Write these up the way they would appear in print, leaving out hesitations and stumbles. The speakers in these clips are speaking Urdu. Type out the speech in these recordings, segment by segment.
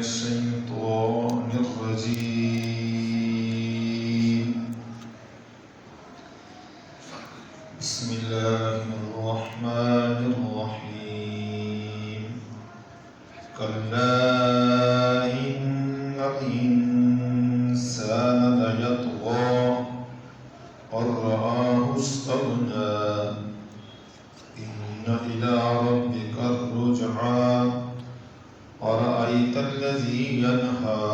الشيطان الرجيم بسم الله الرحمن الرحيم كلا إن الإنسان ليطغى أن رآه استغنى إن إلى ربك الرجعى أرأيت الذي ينهى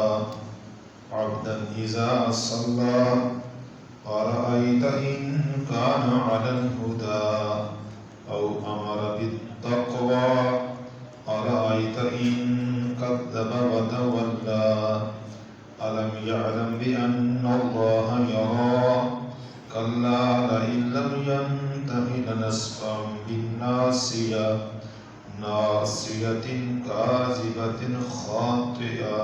عبدا إذا صلى أرأيت إن كان على الهدى أو أمر بالتقوى أرأيت إن كذب وتولى ألم يعلم بأن الله يرى كلا لئن لم ينته لنسفعا بالناصية ناصية كاذبة خاطئة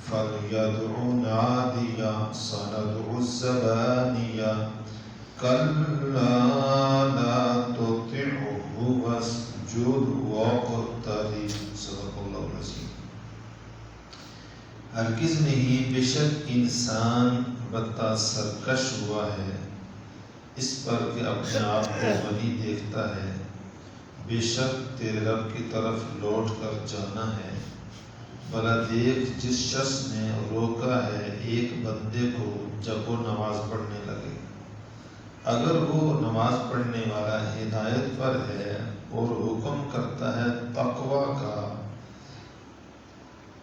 فليدع ناديا سندع الزبانية كلا لا تطعه واسجد واقترب صدق اللہ العظیم۔ ہرگز نہیں، بے شک انسان بتا سرکش ہوا ہے اس پر کہ اپنے آپ کو غنی دیکھتا ہے۔ بے شک تیرے رب کی طرف لوٹ کر جانا ہے۔ بھلا دیکھ جس شخص نے روکا ہے ایک بندے کو جب وہ نماز پڑھنے لگے، اگر وہ نماز پڑھنے والا ہدایت پر ہے اور حکم کرتا ہے تقوی کا،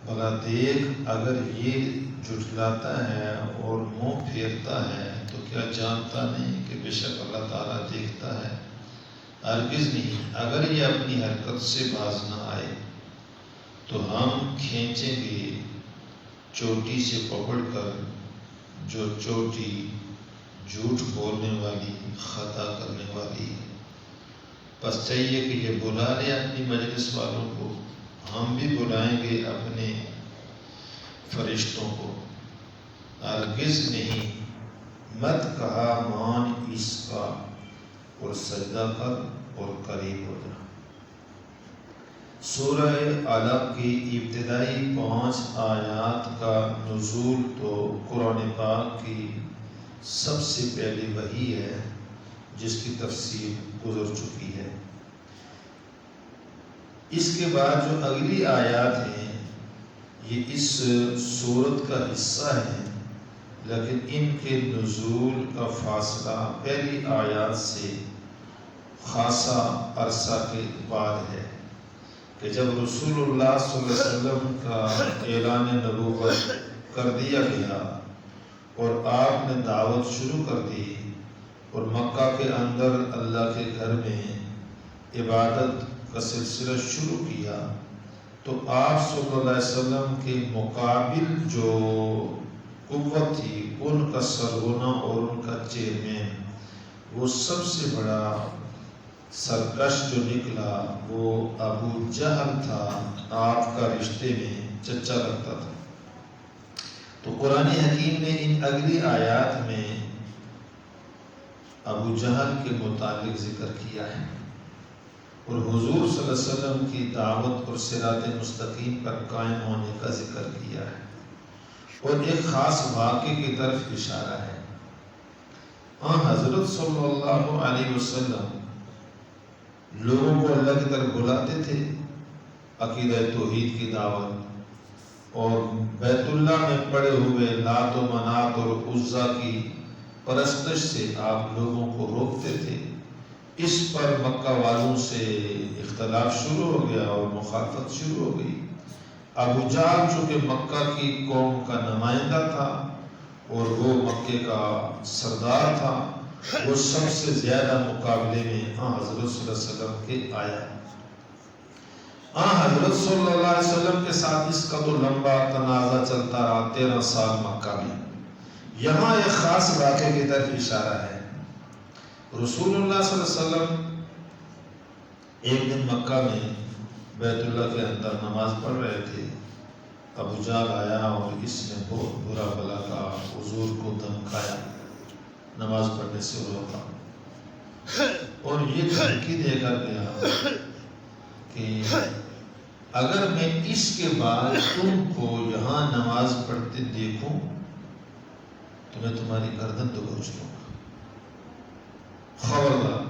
بھلا دیکھ اگر یہ جھٹلاتا ہے اور منہ پھیرتا ہے تو کیا جانتا نہیں کہ بے شک اللہ تعالیٰ دیکھتا ہے؟ ہرگز نہیں، اگر یہ اپنی حرکت سے باز نہ آئے تو ہم کھینچیں گے چوٹی سے پکڑ کر، جو چوٹی جھوٹ بولنے والی، خطا کرنے والی۔ بس چاہیے کہ یہ بلا لے اپنی مجلس والوں کو، ہم بھی بلائیں گے اپنے فرشتوں کو۔ ہرگز نہیں، مت کہا مان اس کا اور سجدہ کر اور قریب ہو جا۔ سورہ علق کی ابتدائی 5 آیات کا نزول تو قرآن پاک کی سب سے پہلی وحی ہے جس کی تفصیل گزر چکی ہے۔ اس کے بعد جو اگلی آیات ہیں یہ اس سورت کا حصہ ہیں، لیکن ان کے نزول کا فاصلہ پہلی آیات سے خاصا عرصہ کے بعد ہے کہ جب رسول اللہ صلی اللہ علیہ وسلم کا اعلان نبوت کر دیا گیا اور آپ نے دعوت شروع کر دی اور مکہ کے اندر اللہ کے گھر میں عبادت کا سلسلہ شروع کیا، تو آپ صلی اللہ علیہ وسلم کے مقابل جو قوت تھی، ان کا سرغنہ اور ان کا چیئرمین، وہ سب سے بڑا سرکش جو نکلا وہ ابو جہل تھا، آپ کا رشتے میں چچا لگتا تھا۔ تو قرآن حکیم نے ان اگلی آیات میں ابو جہل کے متعلق ذکر کیا ہے اور حضور صلی اللہ علیہ وسلم کی دعوت اور صراط مستقیم پر قائم ہونے کا ذکر کیا ہے اور ایک خاص واقعے کی طرف اشارہ ہے۔ حضرت صلی اللہ علیہ وسلم لوگوں کو اللہ کی طرف بلاتے تھے، عقیدہ توحید کی دعوت، اور بیت اللہ میں پڑے ہوئے لات و منات اور عزا کی پرستش سے آپ لوگوں کو روکتے تھے۔ اس پر مکہ والوں سے اختلاف شروع ہو گیا اور مخالفت شروع ہو گئی۔ ابو جہل چونکہ مکہ کی قوم کا نمائندہ تھا اور وہ مکے کا سردار تھا، وہ سب سے زیادہ مقابلے میں حضرت صلی اللہ علیہ وسلم کے آیا۔ حضرت صلی اللہ علیہ وسلم کے ساتھ اس کا تو لمبا تنازع چلتا رہا 13 سال مکہ میں۔ یہاں ایک خاص واقعے کی طرف اشارہ ہے۔ رسول اللہ صلی اللہ علیہ وسلم ایک دن مکہ میں بیت اللہ کے اندر نماز پڑھ رہے تھے۔ ابو جہل آیا اور اس نے بہت برا بلا کہا، حضور کو دھمکایا، نماز پڑھنے سے روکا اور یہ دھمکی دے کر گیا کہ اگر میں اس کے بعد تم کو یہاں نماز پڑھتے دیکھوں تو میں تمہاری گردن دبوچ لوں گا، خبردار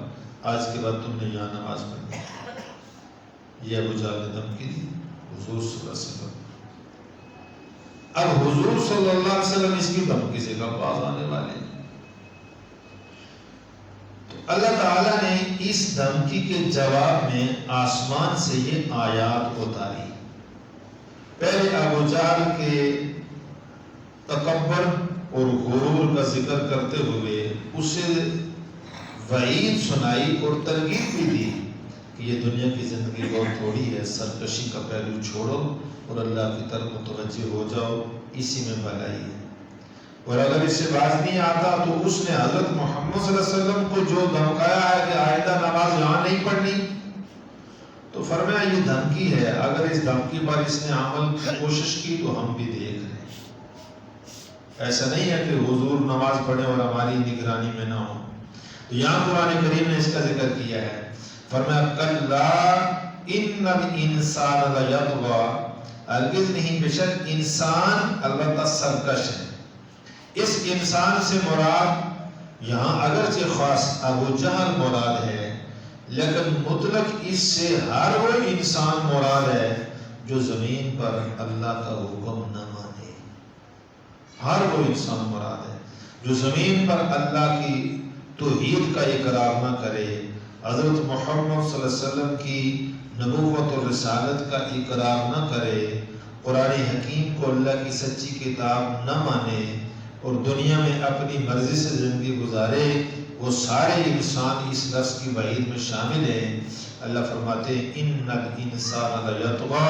آج کے بعد تم نے یہاں نماز پڑھی۔ یہ ابو جہل نے دھمکی دی حضور صلی اللہ علیہ وسلم۔ اب حضور صلی اللہ علیہ وسلم اس کی دھمکی سے کب باز آنے والے ہیں؟ تو اللہ تعالیٰ نے اس دھمکی کے جواب میں آسمان سے یہ آیات اتاری۔ پہلے ابو جہل کے تکبر اور غرور کا ذکر کرتے ہوئے اسے وعید سنائی اور ترغیب بھی دی کہ یہ دنیا کی زندگی بہت تھوڑی ہے، سرکشی کا پہلو چھوڑو اور اللہ کی طرف متوجہ ہو جاؤ، اسی میں بھلائی ہے۔ اور اگر اس سے باز نہیں آتا تو اس نے حضرت محمد صلی اللہ علیہ وسلم کو جو دھمکایا ہے کہ آئندہ نماز یہاں نہیں پڑھنی، تو فرمایا یہ دھمکی ہے، اگر اس دھمکی پر اس نے عمل کی کوشش کی تو ہم بھی دیکھ رہے ہیں۔ ایسا نہیں ہے کہ حضور نماز پڑھیں اور ہماری نگرانی میں نہ ہو۔ تو یہاں قرآن کریم نے اس کا ذکر کیا ہے، فرمایا کلا ان الانسان لیطغی، ہرگز نہیں، بے شک انسان البتہ سرکش ہے۔ اس انسان سے مراد یہاں اگرچہ خاص ابو جہل مراد ہے، لیکن مطلق اس سے ہر وہ انسان مراد ہے جو زمین پر اللہ کا حکم نہ مانے۔ ہر وہ انسان مراد ہے جو زمین پر اللہ کی توحید کا اقرار نہ کرے، حضرت محمد صلی اللہ علیہ وسلم کی نبوت اور رسالت کا اقرار نہ کرے، قرآن حکیم کو اللہ کی سچی کتاب نہ مانے اور دنیا میں اپنی مرضی سے زندگی گزارے، وہ سارے انسان اس لفظ کی وعید میں شامل ہیں۔ اللہ فرماتے ہیں ان الانسان لیطغی،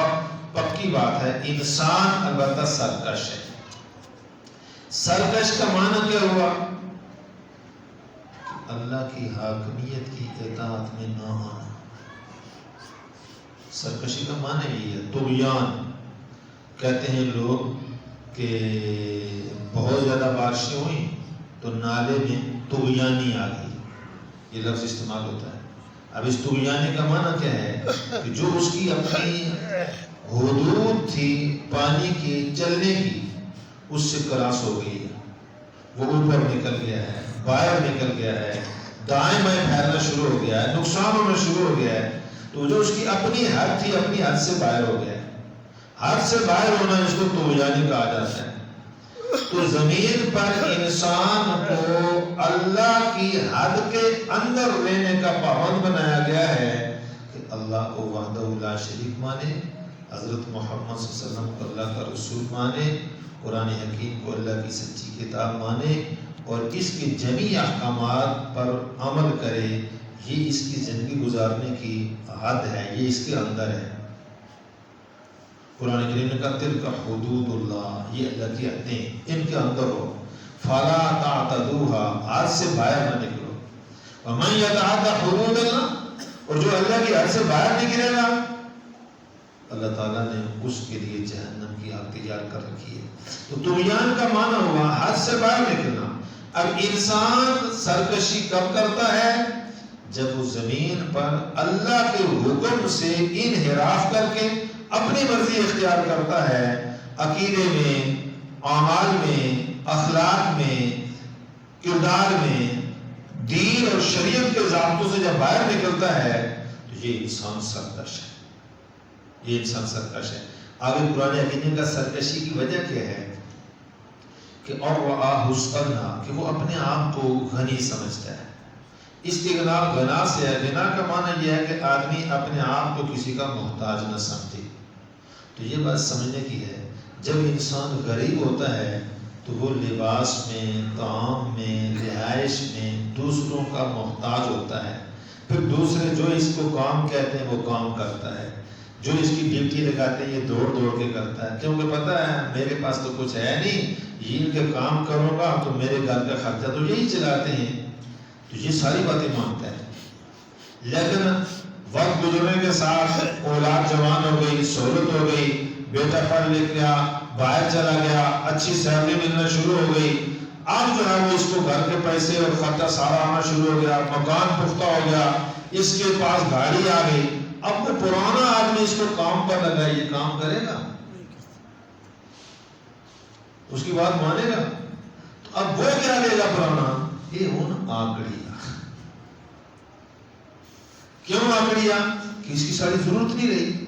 پکی بات ہے انسان البتہ سرکش ہے۔ سرکش کا معنی کیا ہوا؟ اللہ کی حاکمیت کی اطاعت میں نہ آنا۔ سرکشی کا معنی یہی ہے، طغیان۔ کہتے ہیں لوگ کہ بہت زیادہ بارشیں ہوئیں تو نالے میں طغیانی آ گئی، یہ لفظ استعمال ہوتا ہے۔ اب اس طغیانی کا معنی کیا ہے کہ جو اس کی اپنی حدود تھی پانی کی چلنے کی، اس سے کراس ہو گئی ہے، وہ اوپر نکل گیا ہے، باہر نکل گیا ہے، دائیں بائیں پھیلنا شروع ہو گیا ہے، نقصان ہونا شروع ہو گیا ہے، تو جو اس کی اپنی حد تھی اپنی حد سے باہر ہو گیا ہے۔ حد سے باہر ہونا اس کو طغیانی کہا جاتا ہے۔ تو زمین پر انسان کو اللہ کی حد کے اندر رہنے کا پابند بنایا گیا ہے کہ اللہ کو وحدہ لا شریک مانے، حضرت محمد صلی اللہ علیہ وسلم کو اللہ کا رسول مانے، قرآن حکیم کو اللہ کی سچی کتاب مانے اور اس کے جمیع احکامات پر عمل کرے۔ یہ اس کی زندگی گزارنے کی حد ہے، یہ اس کے اندر ہے۔ قرآن کریم نے کہا تلک حدود اللہ، یہ اللہ کی حدیں، ان کے اندر ہو، فلا تعتدوها، حد سے باہر نہ نکلو۔ ومن یتعد حدود اللہ، اور جو اللہ کی حد سے باہر نکلے گا اللہ تعالیٰ نے اس کے لیے جہنم کی آگ تیار کر رکھی ہے۔ تو طغیان کا معنی ہوا حد سے باہر نکلنا۔ اب انسان سرکشی کب کرتا ہے؟ جب وہ زمین پر اللہ کے حکم سے انحراف کر کے اپنی مرضی اختیار کرتا ہے، عقیدے میں، اعمال میں، اخلاق میں، کردار میں، دین اور شریعت کے ضابطوں سے جب باہر نکلتا ہے تو یہ انسان سرکش ہے، یہ انسان سرکش ہے۔ آگے قرآن حکیم کا سرکشی کی وجہ کیا ہے کہ اور کہ وہ اپنے آپ کو غنی سمجھتا ہے۔ استغنا غنا سے ہے، غنا کا معنی یہ ہے کہ آدمی اپنے آپ کو کسی کا محتاج نہ سمجھے۔ تو یہ بات سمجھنے کی ہے، جب انسان غریب ہوتا ہے تو وہ لباس میں، طعام میں، رہائش میں دوسروں کا محتاج ہوتا ہے، پھر دوسرے جو اس کو کام کہتے ہیں وہ کام کرتا ہے، جو اس کی ڈیوٹی لگاتے ہیں یہ دوڑ دوڑ کے کرتا ہے، کیونکہ پتہ ہے میرے پاس تو کچھ ہے نہیں، ان کے کام کروں گا تو میرے گھر کا خرچہ تو یہی چلاتے ہیں، تو یہ ساری باتیں مانتا ہے۔ لیکن وقت گزرنے کے ساتھ اولاد جوان ہو گئی، سہولت ہو گئی، بیٹا پڑھ لکھ گیا، باہر چلا گیا، اچھی سیلری ملنا شروع ہو گئی، اب جو ہے وہ اس کو گھر کے پیسے اور خرچہ سارا آنا شروع ہو گیا، مکان پختہ ہو گیا، اس کے پاس گاڑی آ گئی، اب وہ پرانا آدمی اس کو کام پر لگا، یہ کام کرے گا؟ اس کی بات مانے گا؟ تو اب وہ کیا لے گا پرانا؟ یہ ان آکڑیا. کیوں آکڑیا؟ کہ اس کی ساری ضرورت نہیں رہی.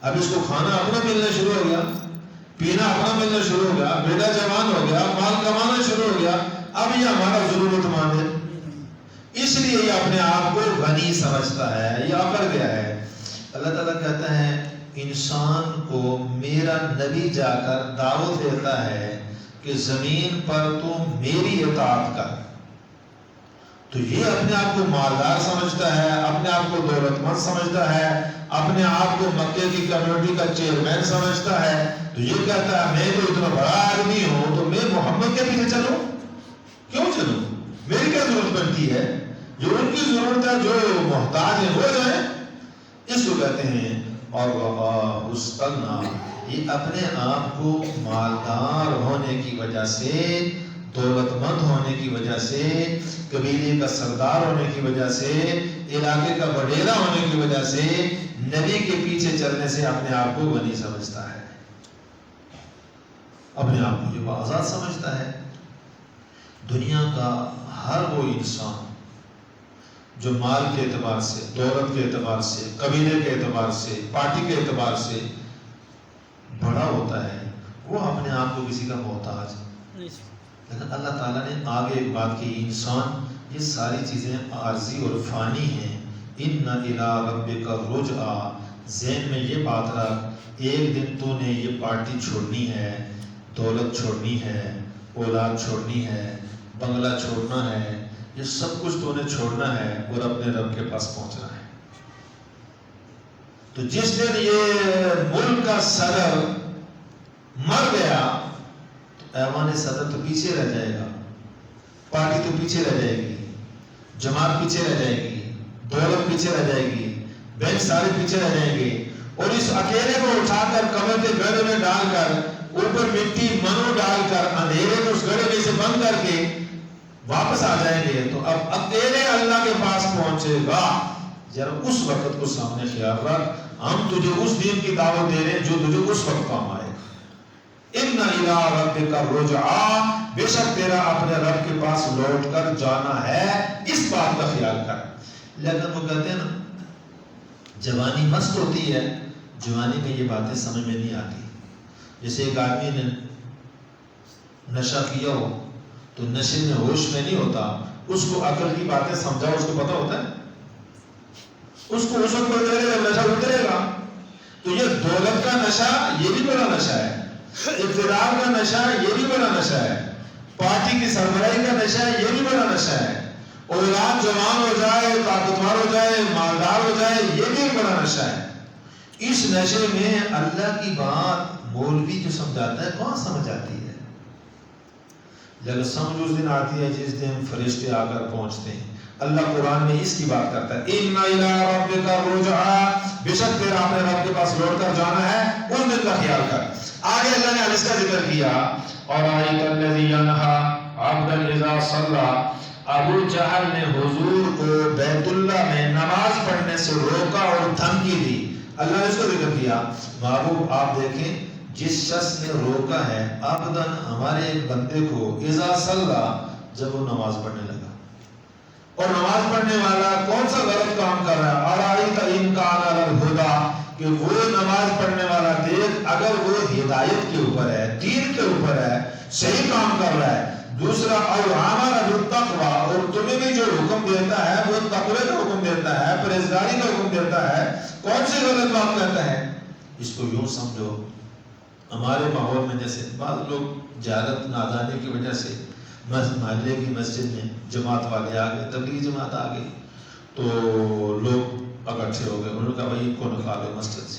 اب اس کو کھانا اپنا ملنا شروع ہو گیا، پینا اپنا ملنا شروع ہو گیا، بیٹا جوان ہو گیا، مال کمانا شروع ہو گیا، اب یہ ہمارا ضرورت مند ہے. اس لیے یہ اپنے آپ کو غنی سمجھتا ہے، یہ اکڑ گیا ہے. اللہ تعالیٰ کہتا ہے انسان کو میرا نبی جا کر دعوت دیتا ہے کہ زمین پر تو میری اطاعت کر. تو یہ اپنے آپ کو مالدار سمجھتا ہے، اپنے آپ کو دولت مند سمجھتا ہے، اپنے آپ کو مکے کی کمیونٹی کا چیئرمین سمجھتا ہے. تو یہ کہتا ہے میں تو اتنا بڑا آدمی ہوں تو میں محمد کے پیچھے چلوں؟ کیوں چلوں؟ میری کیا ضرورت پڑتی ہے؟ جو ان کی ضرورت ہے، جو محتاج ہے، ہو جائے. اس کو کہتے ہیں اور استغنا. یہ اپنے آپ کو مالدار ہونے کی وجہ سے، دولت مند ہونے کی وجہ سے، قبیلے کا سردار ہونے کی وجہ سے، علاقے کا وڈیرا ہونے کی وجہ سے، نبی کے پیچھے چلنے سے اپنے آپ کو غنی سمجھتا ہے، اپنے آپ کو یہ آزاد سمجھتا ہے. دنیا کا ہر وہ انسان جو مال کے اعتبار سے، دولت کے اعتبار سے، قبیلے کے اعتبار سے، پارٹی کے اعتبار سے بڑا ہوتا ہے، وہ اپنے آپ کو کسی کا محتاج ہے. لیکن اللہ تعالیٰ نے آگے ایک بات کی، انسان یہ ساری چیزیں عارضی اور فانی ہیں. اِنَّ إِلَىٰ رَبِّكَ رُجْعَىٰ. ذہن میں یہ بات رکھ، ایک دن تو نے یہ پارٹی چھوڑنی ہے، دولت چھوڑنی ہے، اولاد چھوڑنی ہے، بنگلہ چھوڑنا ہے، یہ سب کچھ تو نے چھوڑنا ہے اور اپنے رب کے پاس پہنچنا ہے. تو جس دن یہ ملک کا صدر مر گیا تو ایوان صدر تو پیچھے رہ جائے گا، پارٹی تو پیچھے رہ جائے گی، جماعت پیچھے رہ جائے گی، دولت پیچھے رہ جائے گی، بینک سارے پیچھے رہ جائیں گے. اور اس اکیلے کو اٹھا کر کمر کے گڑھے میں ڈال کر، اوپر مٹی منو ڈال کر، اندھیرے کو اس گڑھے میں سے بند کر کے واپس آ جائیں گے. تو اب اکیلے اللہ کے پاس پہنچے گا. ذرا اس وقت کو سامنے خیال رکھ، ہم تجھے اس دین کی دعوت دے رہے ہیں جو تجھے اس وقت کام آئے گا. اِنَّ إِلَىٰ رَبِّكَ رُجْعَىٰ. بے شک تیرا اپنے رب کے پاس لوٹ کر جانا ہے، اس بات کا خیال کر. لیکن وہ کہتے ہیں نا جوانی مست ہوتی ہے، جوانی میں یہ باتیں سمجھ میں نہیں آتی. جیسے ایک آدمی نے نشہ کیا ہو تو نشے میں ہوش میں نہیں ہوتا، اس کو عقل کی باتیں سمجھاؤ، اس کو پتہ ہوتا ہے، اس کو اس وقت پتہ چلے گا نشہ اترے گا. تو یہ دولت کا نشہ یہ بھی بڑا نشہ ہے، اقتدار کا نشہ یہ بھی بڑا نشہ ہے، پارٹی کی سربراہی کا نشہ یہ بھی بڑا نشہ ہے، اولاد جوان ہو جائے، طاقتور ہو جائے، مالدار ہو جائے، یہ بھی ایک بڑا نشہ ہے. اس نشے میں اللہ کی بات مولوی جو سمجھاتا ہے کہاں سمجھ آتی ہے؟ لیکن سمجھ اس دن آتی ہے جس دن فرشتے آ کر پہنچتے ہیں. اللہ قرآن میں اس کی بات کرتا ہے اِنَّ إِلَىٰ رَبِّكَ رُجْعَىٰ. بے شک تیرا اپنے رب کے پاس لوٹ کر جانا ہے، اس دن کا خیال کر. آگے اللہ نے اس کا ذکر کیا اور آیت الذی ینہا عبدا اذا صلی. ابو جہل نے حضور کو بیت اللہ میں نماز پڑھنے سے روکا اور دھمکی دی. اللہ نے اس کو ذکر کیا. محبوب آپ دیکھیں جس شخص نے روکا ہے عبدن ہمارے ایک بندے کو اذا صلی جب وہ نماز پڑھنے لگا. اور نماز پڑھنے والا کون سا غلط کام کر رہا ہے؟ ارائیت ان کان علی الہدی. کہ وہ نماز پڑھنے والا دیکھ اگر وہ ہدایت کے اوپر ہے، دین کے اوپر ہے، صحیح کام کر رہا ہے. دوسرا اور امر بالتقوی، اور تمہیں بھی جو حکم دیتا ہے وہ تقوی کا حکم دیتا ہے، پرہیزگاری کا حکم دیتا ہے. کون سی غلط بات کہتا ہے؟ اس کو یوں سمجھو ہمارے ماحول میں جیسے بعض لوگ جہالت نادانی کی وجہ سے محلے کی مسجد میں جماعت والے آ گئے، تبلیغی جماعت آ گئی تو لوگ اکٹھے ہو گئے. انہوں نے کہا بھائی ان کو نکالو مسجد سے،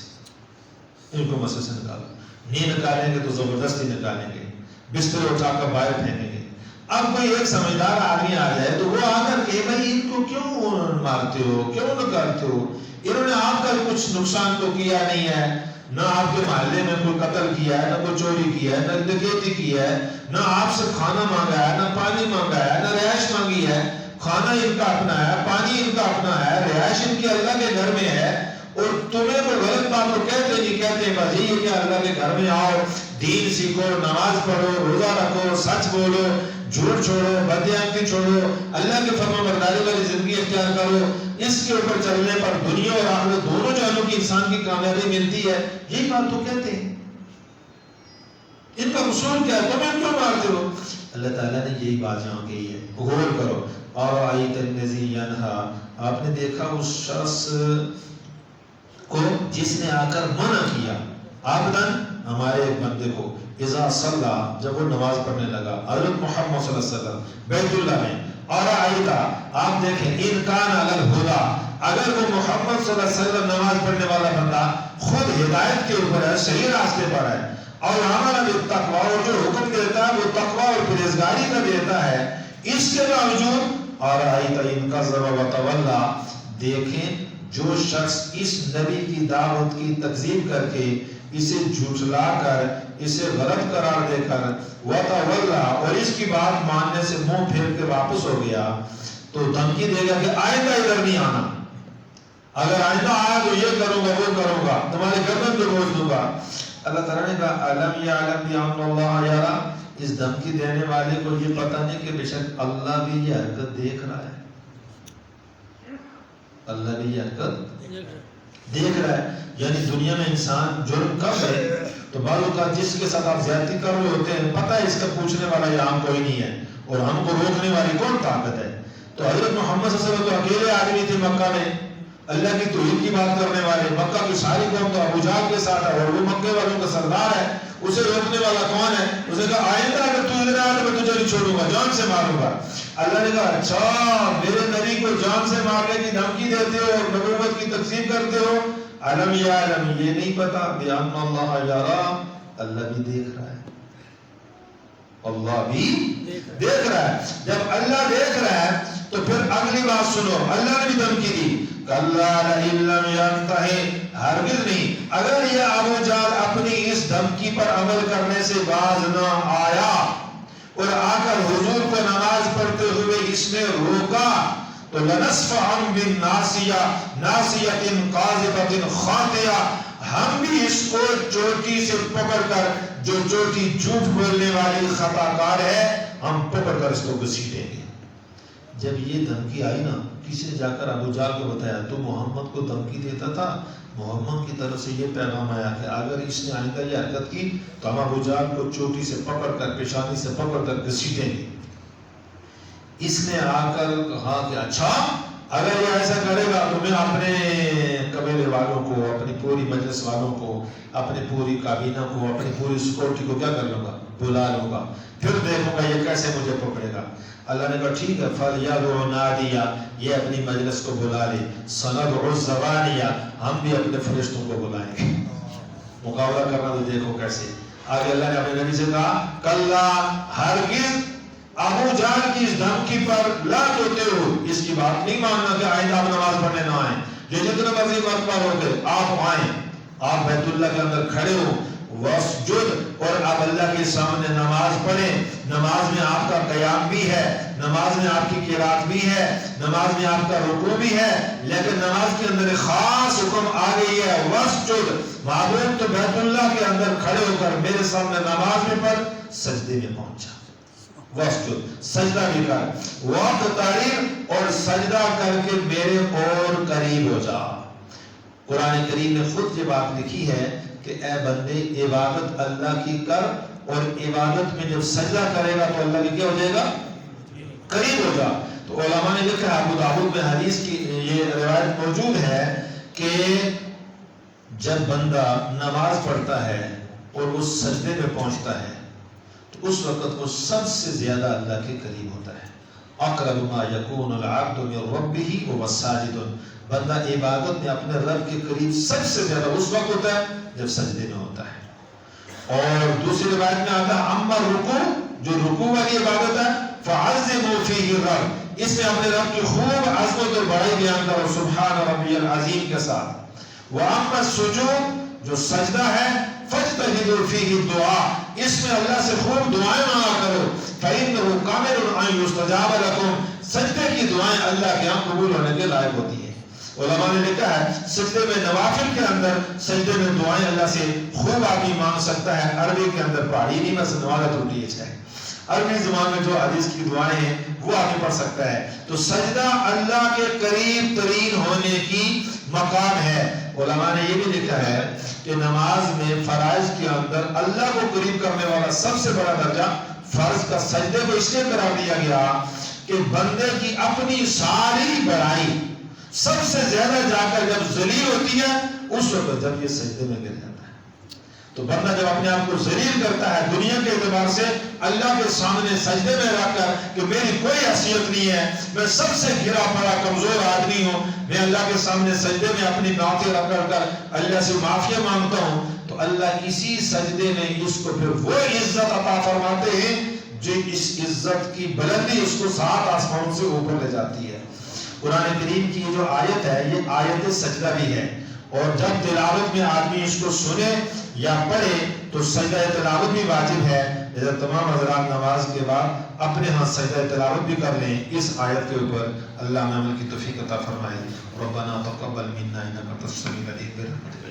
ان کو مسجد سے نکالو. نہیں نکالیں گے تو زبردستی نکالیں گے، بستر اٹھا کر باہر پھینکیں گے. اب کوئی ایک سمجھدار آدمی آ جائے تو وہ آ کر کہ بھائی ان کو کیوں مارتے ہو، کیوں نکالتے ہو؟ انہوں نے آپ کا کچھ نقصان تو کیا نہیں ہے، نہ آپ کے محلے میں کوئی قتل کیا ہے، نہ کوئی چوری کیا ہے، نہ ڈکیتی کی ہے، نہ آپ سے کھانا مانگا ہے، نہ پانی مانگا ہے، نہ رہائش مانگی ہے. کھانا ان کا اپنا ہے، پانی ان کا اپنا ہے، رہائش ان کی اللہ کے گھر میں ہے. اور تمہیں کوئی غلط بات تو کہتے نہیں کہتے، بس یہ کہ اللہ کے گھر میں آؤ، دین سیکھو، نماز پڑھو، روزہ رکھو، سچ بولو، جھوٹ چھوڑو، بدیانتی چھوڑو، اللہ کے فرما برداری والی زندگی اختیار کرو، اس کے اوپر چلنے پر دنیا اور آخرت دونوں جہانوں کی انسان کی کامیابی ملتی ہے، یہی بات تو کہتے ہیں۔ ان کا اصول کیا ہے؟ تمہیں کیوں مارتے ہو؟ اللہ تعالیٰ نے یہی بات یہاں کہی ہے، غور کرو۔ اور آیت الذی ینہا، آپ نے دیکھا اس شخص کو جس نے آ کر منع کیا، عبدن ہمارے ایک بندے کو، اذا صلی، جب وہ نماز پڑھنے لگا، حضرت محمد صلی اللہ علیہ وسلم بیت اللہ میں، اور آئیتا، آپ دیکھیں، ان کان علی الہدی، اگر وہ محمد صلی اللہ علیہ وسلم نماز پڑھنے والا بندہ خود ہدایت کے اوپر ہے، صحیح راستے پر ہے، اور عمل بالتقوی، اور جو حکم دیتا ہے وہ تقوی اور پرہیزگاری کا دیتا ہے، اس کے باوجود، اور آئیتا ان کذب وتولی، دیکھیں جو شخص اس نبی کی دعوت کی تکذیب کر کے، اسے جھٹلا کر، اسے غلط قرار دے کر، وتولی، اور اس کی بات ماننے سے منہ پھیر کے واپس ہو گیا، تو دھمکی دے گا کہ آئندہ ادھر نہیں آنا، اگر آئندہ آیا تو یہ کروں گا، وہ کروں گا، تمہارے گردن پہ بوجھ دوں گا۔ اللہ تعالیٰ نے کہا الم یعلم بان اللہ یری، اس دھمکی دینے والے کو یہ پتہ نہیں کہ بے شک اللہ بھی یہ حرکت دیکھ رہا ہے، اللہ بھی یہ حرکت دیکھ رہا ہے۔ یعنی دنیا میں انسان جرم کب ہے تو بعض اوقات جس کے ساتھ آپ زیادتی کر رہے ہوتے ہیں، پتہ ہے اس کا پوچھنے والا یہاں کوئی نہیں ہے اور ہم کو روکنے والی کون طاقت ہے، تو حضرت محمد صلی اللہ علیہ وسلم تو اکیلے آدمی تھے مکہ میں، اللہ کی توحید کی بات کرنے والے، مکہ کی ساری قوم تو ابو جہل کے ساتھ ہے اور وہ مکے والوں کا سردار ہے، اسے روکنے والا کون ہے؟ اسے کہا آئندہ اگر تو ادھر آئے تو میں تجھے نہیں چھوڑوں گا، جان سے ماروں گا۔ اللہ نے کہا اچھا میرے نبی کو جان سے مارنے کی دھمکی دیتے ہو اور نبوت کی تقسیم کرتے ہو، علم یعلم، یہ نہیں پتا بان اللہ یری، اللہ بھی دیکھ رہا ہے، اللہ بھی دیکھ رہا ہے۔ جب اللہ دیکھ رہا ہے تو پھر اگلی بات سنو، اللہ نے بھی دھمکی دی، کلا لئن لم ینتہی، ہرگز نہیں، اگر یہ ابو جہل اپنی اس دھمکی پر عمل کرنے سے باز نہ آیا اور آ کر حضور کو نماز پڑھتے ہوئے اس نے روکا، تو لنصفعا بالناصیہ، ناصیۃ قاذفۃ خاطئہ، ہم بھی اس کو چوٹی سے پکڑ کر، جو چوٹی جھوٹ بولنے والی خطا کار ہے، ہم پکڑ کر اس کو گھسیٹیں گے۔ جب یہ دھمکی آئی نا، کسی نے جا کر ابو جہل کو بتایا، تو محمد کو دھمکی دیتا تھا، محمد کی طرف سے یہ پیغام آیا کہ اگر اس نے آئندہ یہ حرکت کی تو ہم ابو جہل کو چوٹی سے پکڑ کر، پیشانی سے پکڑ کر گھسیٹیں گے۔ اس نے آ کر کہا کہ اچھا اگر یہ ایسا کرے گا تو میں اپنے قبیلے والوں کو، اپنی پوری مجلس والوں کو، اپنی پوری کابینہ کو، اپنی پوری سیکورٹی کو کیا کر لوں گا؟ بلا لوں گا، پھر دیکھوں گا یہ کیسے مجھے پکڑے گا۔ اللہ نے کہا ٹھیک ہے، فَلْيَدْعُ نَادِيَ، یہ اپنی مجلس کو بلا لے، سَنَدْعُ الزَّبَانِيَ، ہم بھی اپنے فرشتوں کو بلائیں گے، مقابلہ کرنا تو دیکھو کیسے۔ آگے اللہ نے اپنے نبی سے کہا کلا، ہرگز ابو جہل کی اس دھمکی پر لا توتے ہو، اس کی بات نہیں ماننا کہ آئندہ آپ نماز پڑھنے نہ آئیں، جو جتنے مرضی مرتبہ ہو گئے آپ آئیں، آپ بیت اللہ کے اندر کھڑے ہو، وسجد، اور آپ اللہ کے سامنے نماز پڑھیں، نماز میں آپ کا قیام بھی ہے، نماز میں آپ کی قرات بھی ہے، نماز میں آپ کا رکوع بھی ہے، لیکن نماز کے اندر ایک خاص حکم آ گئی ہے، وسجد، معبود تو بیت اللہ کے اندر کھڑے ہو کر میرے سامنے نماز میں پڑھ، سجدے میں پہنچا، وسجد، سجدہ بھی کر، وقترب، اور سجدہ کر کے میرے اور قریب ہو جا۔ قرآن کریم نے خود یہ بات لکھی ہے کہ اے بندے عبادت اللہ کی کر، اور عبادت میں جب سجدہ کرے گا تو اللہ کی کیا ہو جائے گا؟ قریب ہو جا۔ تو علماء نے لکھا ہے، ابو داؤد میں حدیث کی یہ روایت موجود ہے کہ جب بندہ نماز پڑھتا ہے اور وہ سجدے میں پہنچتا ہے تو اس وقت وہ سب سے زیادہ اللہ کے قریب ہوتا ہے۔ اقرب ما یکون العبد من ربہ وهو ساجد، بندہ عبادت میں اپنے رب کے قریب سب سے زیادہ اس وقت ہوتا ہے جب سجدے میں ہوتا ہے۔ اور دوسری روایت میں آتا ہے اما رکوع، جو رکوع والی عبادت ہے، فعظموا فیہ الرب، اس میں اپنے رب کی خوب عظمت اور بڑائی بیان کرو سبحان ربی العظیم کے ساتھ۔ واما السجود، جو سجدہ ہے، فاجتہدوا فیہ الدعاء، اس میں اللہ سے خوب دعائیں مانگا کرو، فإنہ قابل ان یستجاب لکم، سجدے کی دعائیں اللہ کے ہاں قبول ہونے کے لائق ہوتی ہیں۔ علماء نے لکھا ہے سجدے میں نوافل کے اندر سجدے میں دعائیں اللہ سے خوب آدمی مانگ سکتا ہے. عربی کے اندر پڑھی نہیں بس نماز ٹوٹی ہے. عربی زبان میں جو حدیث کی دعائیں ہیں وہ آدمی پڑھ سکتا ہے. تو سجدہ اللہ کے قریب ترین ہونے کی مقام ہے. علماء نے یہ بھی لکھا ہے کہ نماز میں فرائض کے اندر اللہ کو قریب کرنے والا سب سے بڑا درجہ فرض کا سجدے کو اس لیے قرار دیا گیا کہ بندے کی اپنی ساری بڑائی سب سے زیادہ جا کر جب ذلیل ہوتی ہے اس وقت جب یہ سجدے میں گر جاتا ہے. تو بندہ جب اپنے آپ کو ذلیل کرتا ہے دنیا کے اعتبار سے اللہ کے سامنے سجدے میں رکھ کر کہ میری کوئی حیثیت نہیں ہے, میں سب سے گرا پڑا کمزور آدمی ہوں, میں اللہ کے سامنے سجدے میں اپنی باتیں رکھ کر اللہ سے معافی مانگتا ہوں, تو اللہ اسی سجدے میں اس کو پھر وہ عزت عطا فرماتے ہیں جو اس عزت کی بلندی اس کو 7 آسمانوں سے اوپر لے جاتی ہے. قرآن کریم کی جو آیت ہے یہ آیت سجدہ بھی ہے, اور جب تلاوت میں آدمی اس کو سنے یا پڑھے تو سجدہ تلاوت بھی واجب ہے. تمام حضرات نماز کے بعد اپنے ہاں سجدہ تلاوت بھی کر لیں اس آیت کے اوپر. اللہ میں عمل کی توفیق عطا فرمائے. ربنا تقبل منا انک انت السمیع العلیم برحمتک.